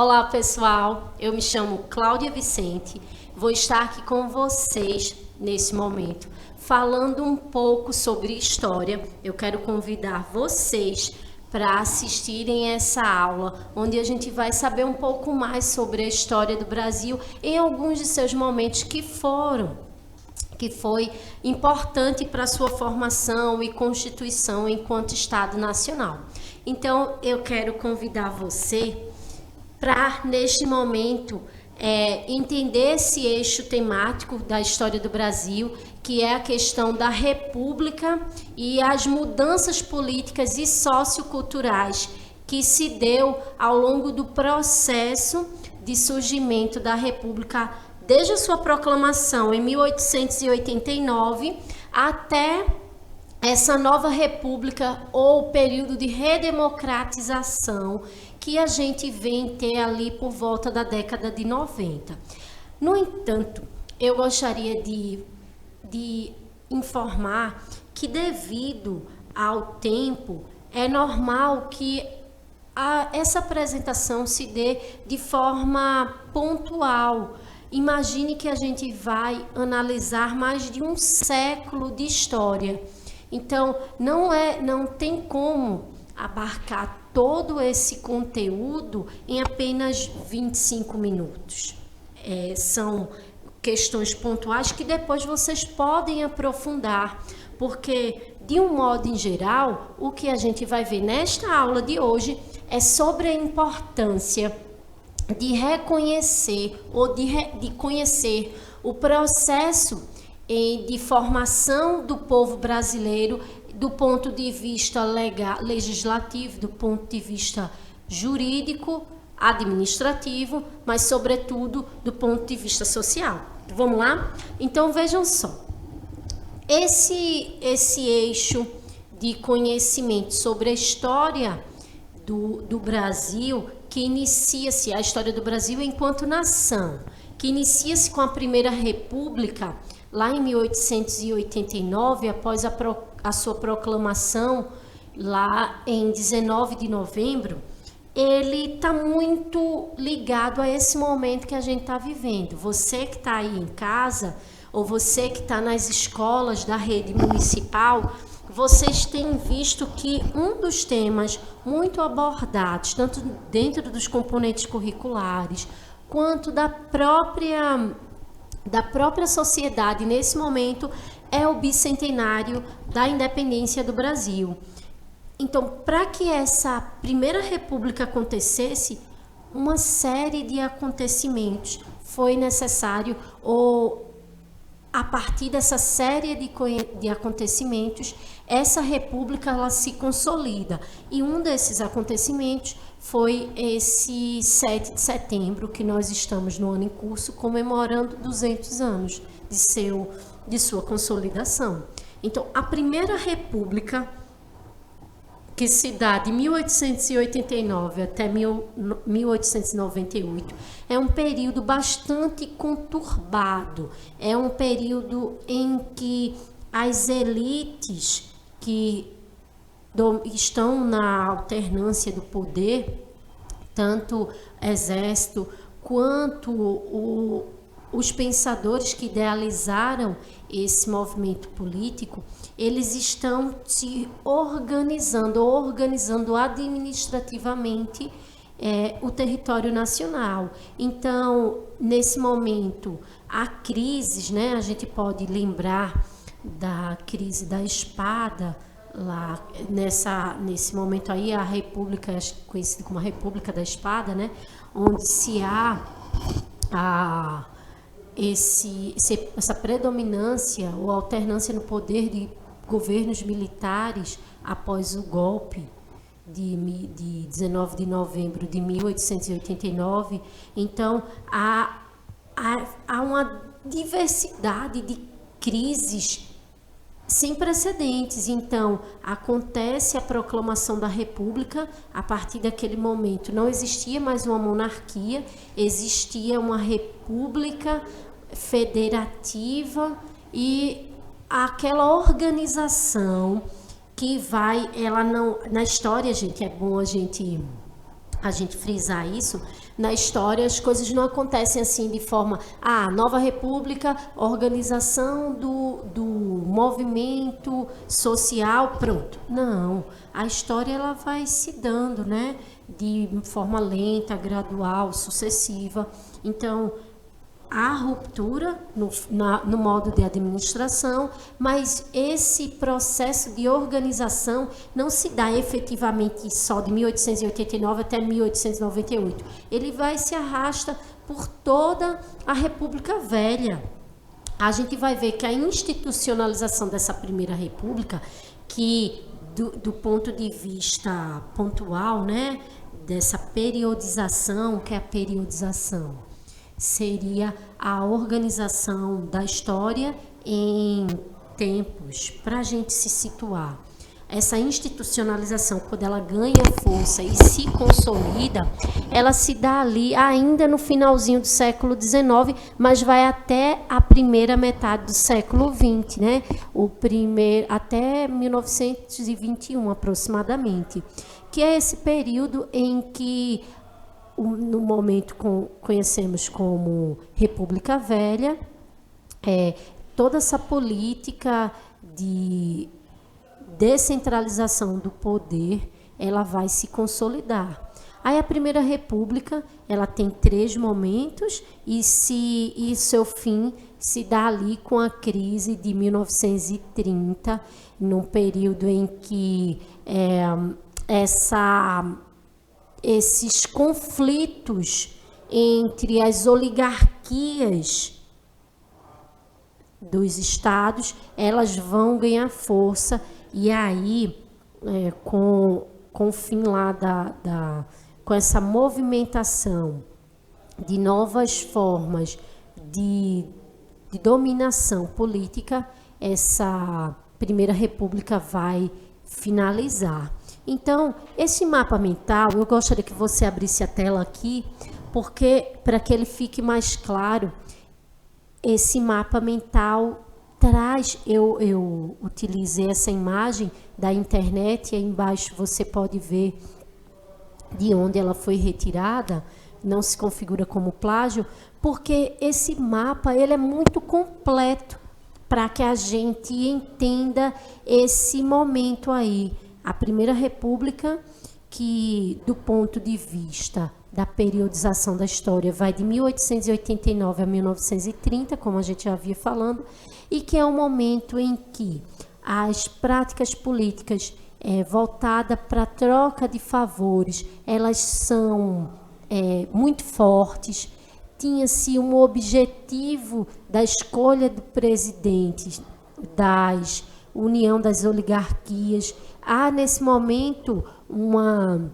Olá, pessoal. Eu me chamo Cláudia Vicente. Vou estar aqui com vocês nesse momento, falando um pouco sobre história. Eu quero convidar vocês para assistirem essa aula, onde a gente vai saber um pouco mais sobre a história do Brasil em alguns de seus momentos que foi importante para a sua formação e constituição enquanto Estado Nacional. Então, eu quero convidar você para, neste momento, entender esse eixo temático da história do Brasil, que é a questão da República e as mudanças políticas e socioculturais que se deu ao longo do processo de surgimento da República, desde a sua proclamação em 1889 até essa nova república ou período de redemocratização que a gente vem ter ali por volta da década de 90. No entanto, eu gostaria de informar que, devido ao tempo, é normal que essa apresentação se dê de forma pontual. Imagine que a gente vai analisar mais de um século de história. Então, não tem como abarcar todo esse conteúdo em apenas 25 minutos. São questões pontuais que depois vocês podem aprofundar, porque, de um modo em geral, o que a gente vai ver nesta aula de hoje é sobre a importância de reconhecer ou de conhecer o processo de formação do povo brasileiro do ponto de vista legislativo, do ponto de vista jurídico, administrativo, mas, sobretudo, do ponto de vista social. Vamos lá? Então, vejam só. Esse eixo de conhecimento sobre a história do Brasil, que inicia-se, a história do Brasil enquanto nação, que inicia-se com a Primeira República, lá em 1889, após a sua proclamação, lá em 19 de novembro, ele está muito ligado a esse momento que a gente está vivendo. Você que está aí em casa, ou você que está nas escolas da rede municipal, vocês têm visto que um dos temas muito abordados, tanto dentro dos componentes curriculares, quanto da própria sociedade nesse momento, é o bicentenário da independência do Brasil. Então, para que essa Primeira República acontecesse, uma série de acontecimentos foi necessário, ou a partir dessa série de acontecimentos, essa república ela se consolida. E um desses acontecimentos foi esse 7 de setembro, que nós estamos no ano em curso, comemorando 200 anos de sua consolidação. Então, a Primeira República, que se dá de 1889 até 1898, é um período bastante conturbado. É um período em que as elites que estão na alternância do poder, tanto exército quanto os pensadores que idealizaram esse movimento político, eles estão se organizando administrativamente o território nacional. Então, nesse momento, há crises, né? A gente pode lembrar da crise da espada, lá nesse momento aí, a República, conhecida como a República da Espada, né? Onde se há essa predominância ou alternância no poder de governos militares após o golpe de 19 de novembro de 1889. Então, há uma diversidade de crises sem precedentes. Então, acontece a proclamação da República. A partir daquele momento, não existia mais uma monarquia, existia uma república federativa, e aquela organização que ela não, na história, gente, é bom a gente frisar isso, na história as coisas não acontecem assim de forma, nova república, organização do movimento social, pronto. Não, a história ela vai se dando, né, de forma lenta, gradual, sucessiva. Então, há ruptura no modo de administração, mas esse processo de organização não se dá efetivamente só de 1889 até 1898. Ele vai se arrasta por toda a República Velha. A gente vai ver que a institucionalização dessa Primeira República, que do ponto de vista pontual, né, dessa periodização, que é a periodização, seria a organização da história em tempos, para a gente se situar. Essa institucionalização, quando ela ganha força e se consolida, ela se dá ali ainda no finalzinho do século XIX, mas vai até a primeira metade do século XX, né? Até 1921 aproximadamente, que é esse período em que no momento conhecemos como República Velha, toda essa política de descentralização do poder, ela vai se consolidar. Aí a Primeira República, ela tem 3 momentos e seu fim se dá ali com a crise de 1930, num período em que esses conflitos entre as oligarquias dos estados, elas vão ganhar força, e aí, com o fim lá com essa movimentação de novas formas de dominação política, essa Primeira República vai finalizar. Então, esse mapa mental, eu gostaria que você abrisse a tela aqui, porque para que ele fique mais claro, esse mapa mental traz, eu utilizei essa imagem da internet, e aí embaixo você pode ver de onde ela foi retirada, não se configura como plágio, porque esse mapa ele é muito completo para que a gente entenda esse momento aí. A Primeira República, que do ponto de vista da periodização da história vai de 1889 a 1930, como a gente já havia falando, e que é um momento em que as práticas políticas voltadas para a troca de favores, elas são muito fortes. Tinha-se um objetivo da escolha do presidente, das união das oligarquias. Há, nesse momento, uma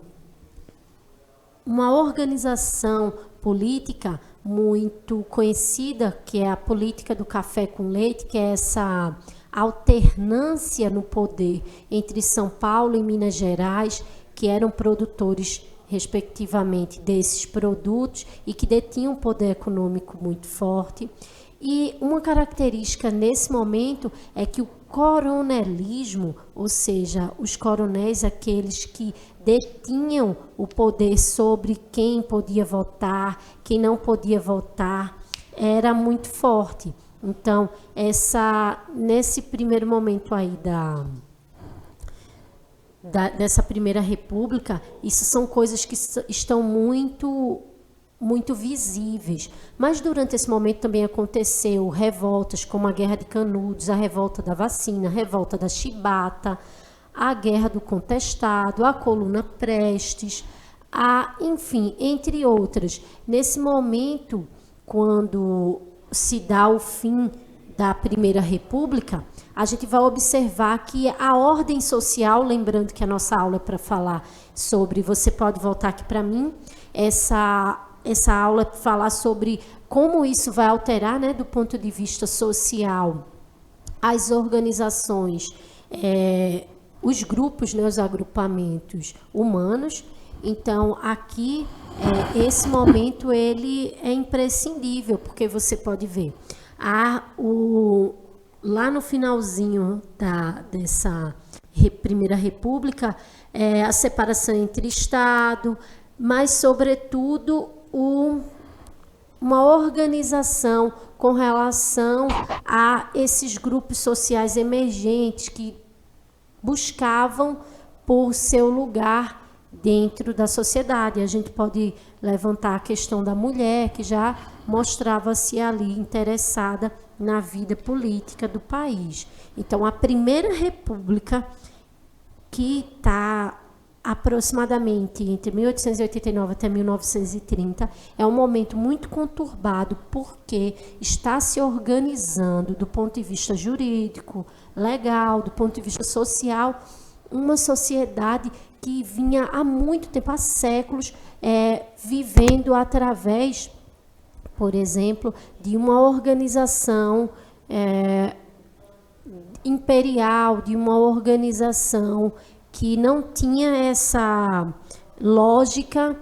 organização política muito conhecida, que é a política do café com leite, que é essa alternância no poder entre São Paulo e Minas Gerais, que eram produtores, respectivamente, desses produtos e que detinham um poder econômico muito forte. E uma característica nesse momento é que o coronelismo, ou seja, os coronéis, aqueles que detinham o poder sobre quem podia votar, quem não podia votar, era muito forte. Então, nesse primeiro momento aí dessa Primeira República, isso são coisas que estão muito visíveis. Mas durante esse momento também aconteceu revoltas como a Guerra de Canudos, a revolta da vacina, a revolta da chibata, a Guerra do Contestado, a Coluna Prestes, enfim, entre outras. Nesse momento, quando se dá o fim da Primeira República, a gente vai observar que a ordem social, lembrando que a nossa aula é para falar sobre, você pode voltar aqui para mim, essa aula é para falar sobre como isso vai alterar, né, do ponto de vista social, as organizações, os grupos, né, os agrupamentos humanos. Então, aqui, esse momento ele é imprescindível, porque você pode ver, lá no finalzinho dessa Primeira República, a separação entre Estado, mas, sobretudo, uma organização com relação a esses grupos sociais emergentes que buscavam por seu lugar dentro da sociedade. A gente pode levantar a questão da mulher, que já mostrava-se ali interessada na vida política do país. Então, a Primeira República, que está aproximadamente entre 1889 até 1930, é um momento muito conturbado, porque está se organizando do ponto de vista jurídico, legal, do ponto de vista social, uma sociedade que vinha há muito tempo, há séculos, vivendo através, por exemplo, de uma organização imperial, de uma organização que não tinha essa lógica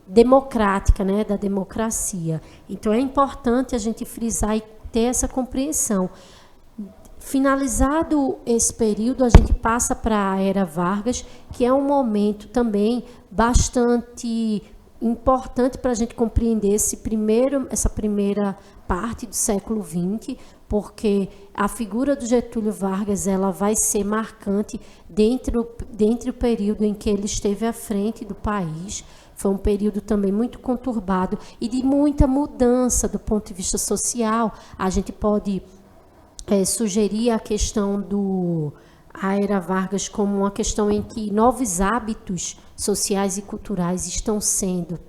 democrática, né, da democracia. Então, é importante a gente frisar e ter essa compreensão. Finalizado esse período, a gente passa para a Era Vargas, que é um momento também bastante importante para a gente compreender essa primeira parte do século XX, porque a figura do Getúlio Vargas ela vai ser marcante dentro do período em que ele esteve à frente do país. Foi um período também muito conturbado e de muita mudança do ponto de vista social. A gente pode sugerir a questão a Era Vargas como uma questão em que novos hábitos sociais e culturais estão sendo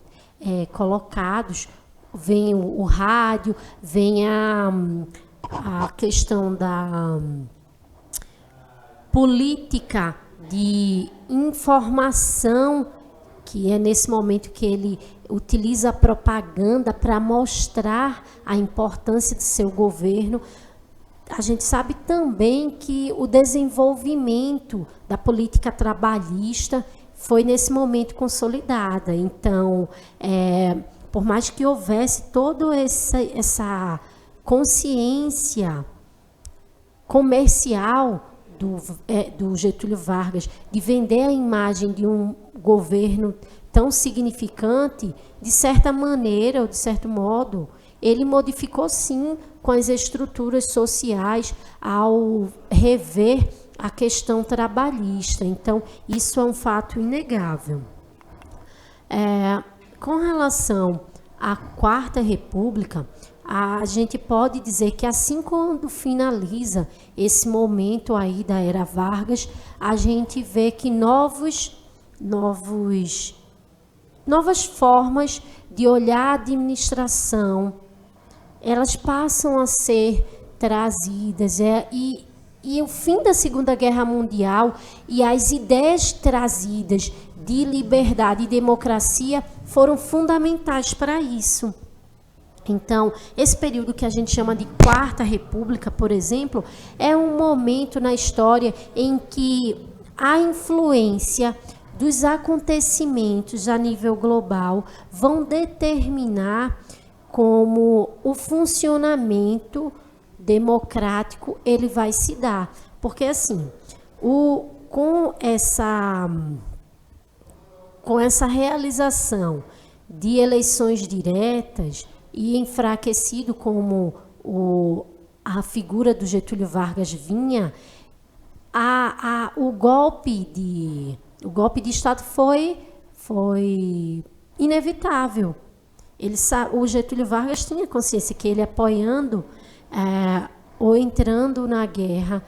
colocados. Vem o rádio, vem a questão da política de informação, que é nesse momento que ele utiliza a propaganda para mostrar a importância do seu governo. A gente sabe também que o desenvolvimento da política trabalhista foi nesse momento consolidada. Então, por mais que houvesse toda essa consciência comercial do Getúlio Vargas de vender a imagem de um governo tão significante, de certa maneira ou de certo modo, ele modificou sim com as estruturas sociais ao rever a questão trabalhista. Então, isso é um fato inegável. Com relação à Quarta República, a gente pode dizer que assim quando finaliza esse momento aí da Era Vargas, a gente vê que novas formas de olhar a administração, elas passam a ser trazidas. E o fim da Segunda Guerra Mundial e as ideias trazidas de liberdade e democracia foram fundamentais para isso. Então, esse período que a gente chama de Quarta República, por exemplo, é um momento na história em que a influência dos acontecimentos a nível global vão determinar como o funcionamento democrático ele vai se dar. Porque, assim, com essa realização de eleições diretas e enfraquecido como a figura do Getúlio Vargas vinha, o golpe de Estado foi inevitável. O Getúlio Vargas tinha consciência que ele apoiando ou entrando na guerra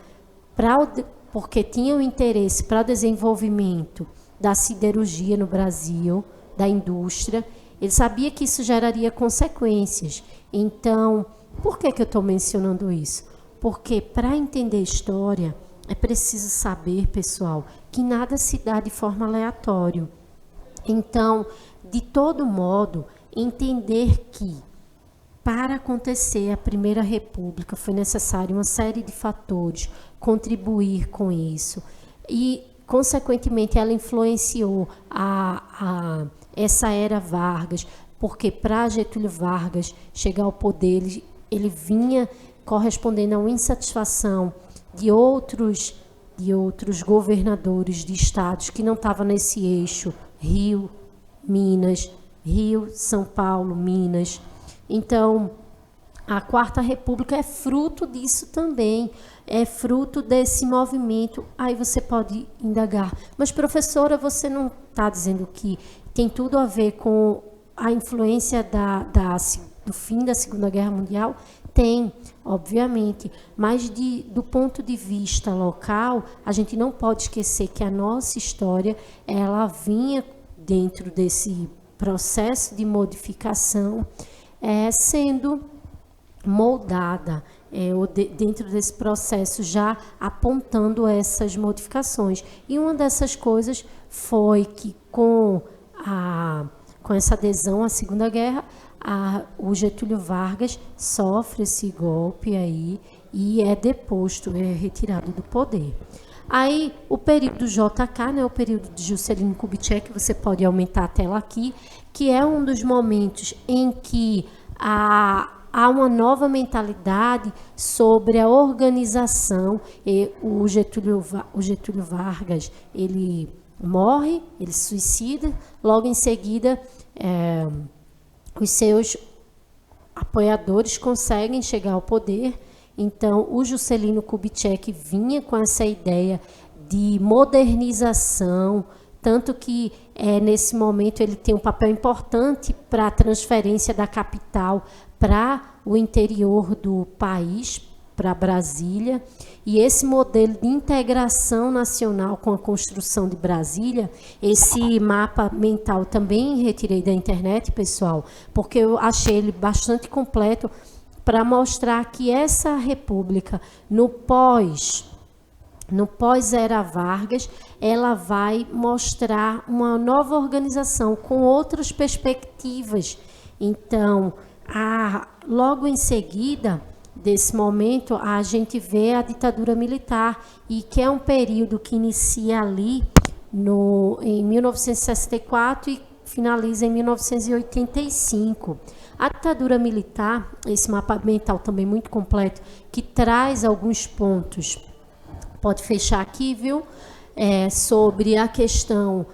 porque tinha o interesse para o desenvolvimento da siderurgia no Brasil, da indústria. Ele sabia que isso geraria consequências. Então, por que eu estou mencionando isso? Porque para entender a história, é preciso saber, pessoal, que nada se dá de forma aleatória. Então, de todo modo, entender que para acontecer a Primeira República foi necessário uma série de fatores contribuir com isso. E, consequentemente, ela influenciou essa Era Vargas, porque para Getúlio Vargas chegar ao poder, ele vinha correspondendo a uma insatisfação de outros governadores de estados que não estavam nesse eixo, Rio, Minas, Rio, São Paulo, Minas. Então, a Quarta República é fruto disso também, é fruto desse movimento. Aí você pode indagar, mas professora, você não está dizendo que tem tudo a ver com a influência do fim da Segunda Guerra Mundial? Tem, obviamente, mas do ponto de vista local, a gente não pode esquecer que a nossa história, ela vinha dentro desse processo de modificação, sendo moldada, dentro desse processo, já apontando essas modificações. E uma dessas coisas foi que, com essa adesão à Segunda Guerra, o Getúlio Vargas sofre esse golpe aí e é deposto, é retirado do poder. Aí, o período do JK, né, o período de Juscelino Kubitschek, você pode aumentar a tela aqui, que é um dos momentos em que há uma nova mentalidade sobre a organização. O Getúlio Vargas, ele morre, ele se suicida, logo em seguida os seus apoiadores conseguem chegar ao poder. Então, o Juscelino Kubitschek vinha com essa ideia de modernização, tanto que nesse momento ele tem um papel importante para a transferência da capital para o interior do país, para Brasília. E esse modelo de integração nacional com a construção de Brasília, esse mapa mental também retirei da internet, pessoal, porque eu achei ele bastante completo para mostrar que essa república, no pós-era Vargas, ela vai mostrar uma nova organização com outras perspectivas. Então, logo em seguida desse momento, a gente vê a ditadura militar, e que é um período que inicia ali em 1964 e finaliza em 1985. A ditadura militar, esse mapa mental também muito completo, que traz alguns pontos, pode fechar aqui, viu? Sobre a questão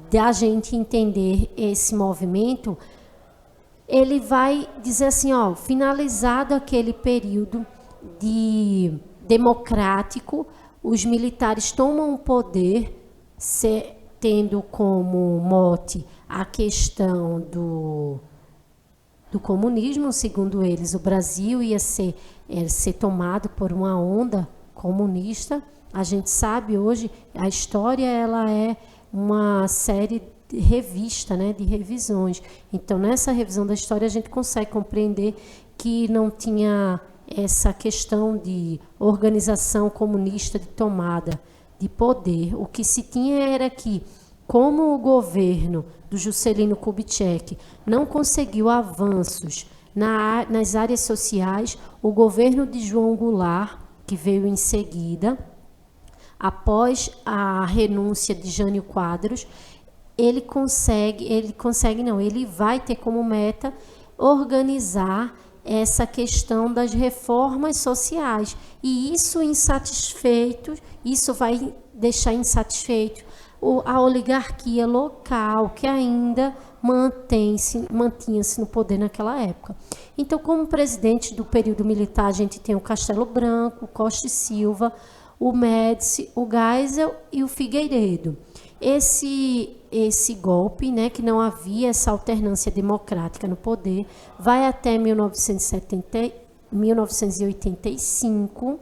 da gente entender esse movimento. Ele vai dizer assim, finalizado aquele período democrático, os militares tomam o poder, tendo como mote a questão do comunismo. Segundo eles, o Brasil ia ser tomado por uma onda comunista. A gente sabe hoje, a história ela é uma série revista, né, de revisões. Então, nessa revisão da história, a gente consegue compreender que não tinha essa questão de organização comunista de tomada de poder. O que se tinha era que, como o governo do Juscelino Kubitschek não conseguiu avanços nas áreas sociais, o governo de João Goulart, que veio em seguida, após a renúncia de Jânio Quadros, ele vai ter como meta organizar essa questão das reformas sociais. E isso vai deixar insatisfeito a oligarquia local, que ainda mantinha-se no poder naquela época. Então, como presidente do período militar, a gente tem o Castelo Branco, o Costa e Silva, o Médici, o Geisel e o Figueiredo. Esse golpe, né, que não havia essa alternância democrática no poder, vai até 1985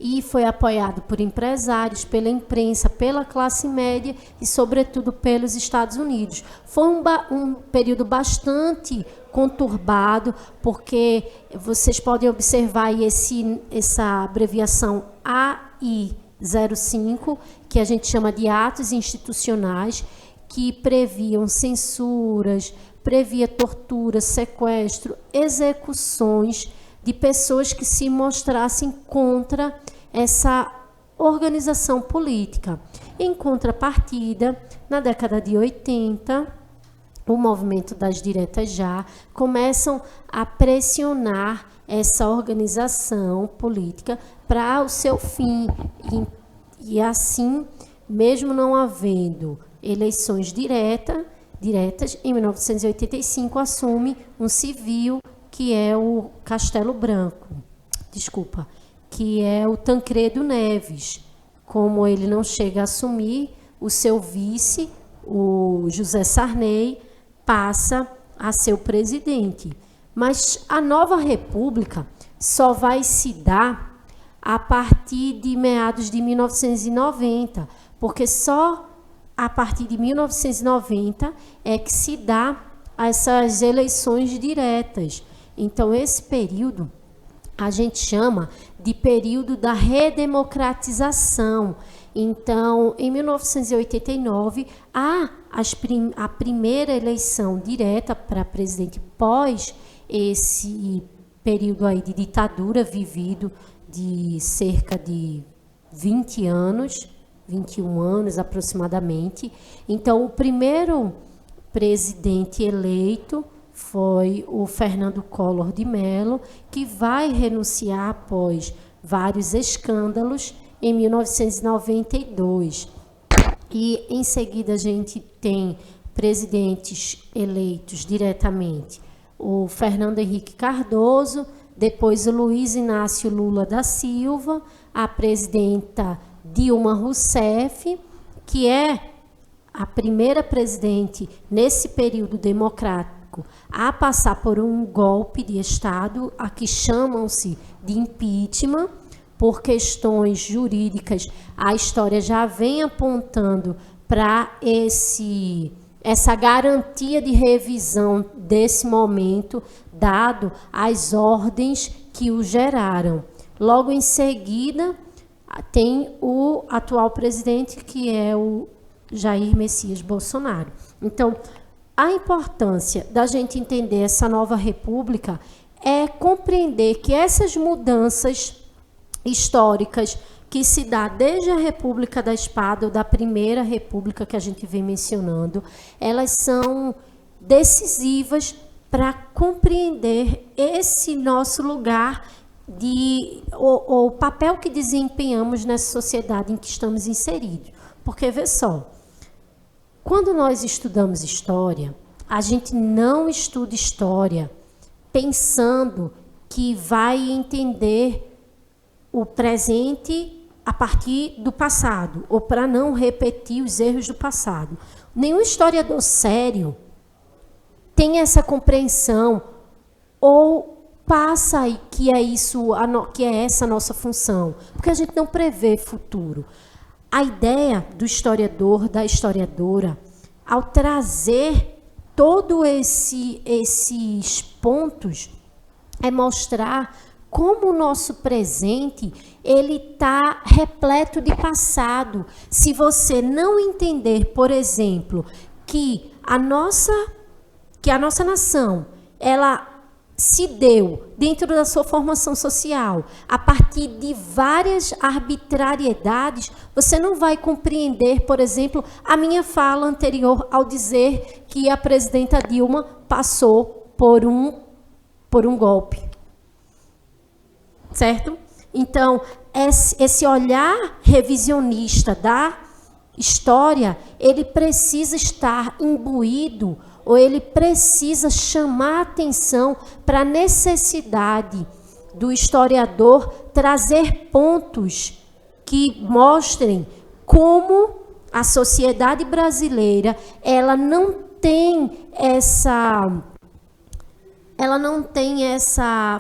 e foi apoiado por empresários, pela imprensa, pela classe média e, sobretudo, pelos Estados Unidos. Foi um período bastante conturbado, porque vocês podem observar aí essa abreviação AI-05, que a gente chama de atos institucionais, que previam censuras, previa tortura, sequestro, execuções de pessoas que se mostrassem contra essa organização política. Em contrapartida, na década de 80, o movimento das diretas já começam a pressionar essa organização política para o seu fim. diretas. Em 1985 assume um civil, que é o Castelo Branco, que é o Tancredo Neves. Como ele não chega a assumir, o seu vice, o José Sarney, passa a ser o presidente. Mas a nova república só vai se dar a partir de meados de 1990, porque só a partir de 1990 é que se dá essas eleições diretas. Então, esse período a gente chama de período da redemocratização. Então, em 1989, a primeira eleição direta para presidente pós esse período aí de ditadura vivido de cerca de 20 anos, 21 anos aproximadamente. Então, o primeiro presidente eleito foi o Fernando Collor de Mello, que vai renunciar após vários escândalos em 1992. E, em seguida, a gente tem presidentes eleitos diretamente. O Fernando Henrique Cardoso, depois o Luiz Inácio Lula da Silva, a presidenta Dilma Rousseff, que é a primeira presidente nesse período democrático a passar por um golpe de Estado, a que chamam-se de impeachment, por questões jurídicas. A história já vem apontando para essa garantia de revisão desse momento, dado as ordens que o geraram. Logo em seguida, tem o atual presidente, que é o Jair Messias Bolsonaro. Então, a importância da gente entender essa nova república é compreender que essas mudanças históricas que se dá desde a República da Espada, ou da Primeira República que a gente vem mencionando, elas são decisivas para compreender esse nosso lugar, o papel que desempenhamos nessa sociedade em que estamos inseridos. Porque, vê só, quando nós estudamos história, a gente não estuda história pensando que vai entender o presente a partir do passado, ou para não repetir os erros do passado. Nenhum historiador sério tem essa compreensão, ou passa que é isso, que é essa a nossa função, porque a gente não prevê futuro. A ideia do historiador, da historiadora, ao trazer todos esses pontos, é mostrar como o nosso presente ele está repleto de passado. Se você não entender, por exemplo, que a nossa nação, ela se deu dentro da sua formação social a partir de várias arbitrariedades, você não vai compreender, por exemplo, a minha fala anterior ao dizer que a presidenta Dilma passou por um golpe. Certo? Então, esse olhar revisionista da história, ele precisa estar imbuído, ou ele precisa chamar atenção para a necessidade do historiador trazer pontos que mostrem como a sociedade brasileira ela não tem essa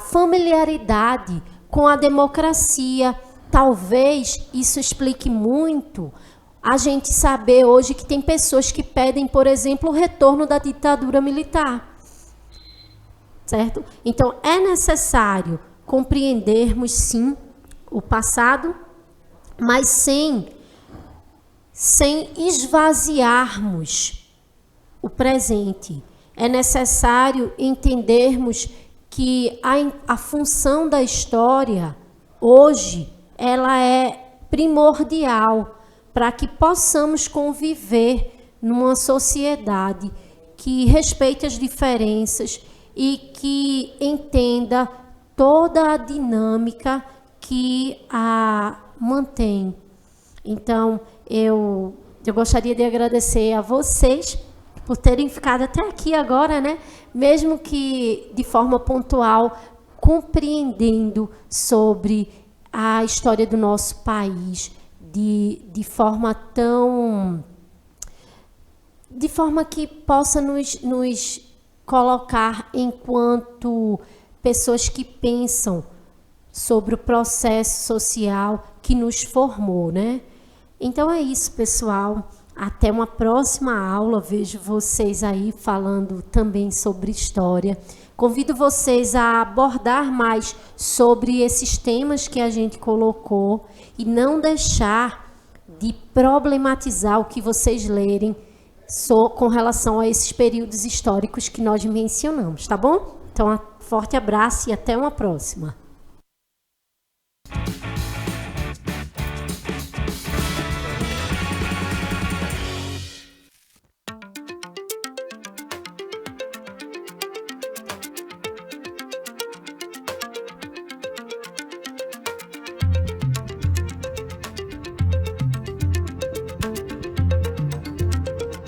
familiaridade com a democracia. Talvez isso explique muito a gente saber hoje que tem pessoas que pedem, por exemplo, o retorno da ditadura militar. Certo? Então, é necessário compreendermos, sim, o passado, mas sem esvaziarmos o presente. É necessário entendermos que a função da história, hoje, ela é primordial para que possamos conviver numa sociedade que respeite as diferenças e que entenda toda a dinâmica que a mantém. Então, eu gostaria de agradecer a vocês por terem ficado até aqui agora, né? Mesmo que de forma pontual, compreendendo sobre a história do nosso país de forma tão... de forma que possa nos colocar enquanto pessoas que pensam sobre o processo social que nos formou, né? Então é isso, pessoal. Até uma próxima aula. Vejo vocês aí falando também sobre história. Convido vocês a abordar mais sobre esses temas que a gente colocou e não deixar de problematizar o que vocês lerem com relação a esses períodos históricos que nós mencionamos, tá bom? Então, um forte abraço e até uma próxima.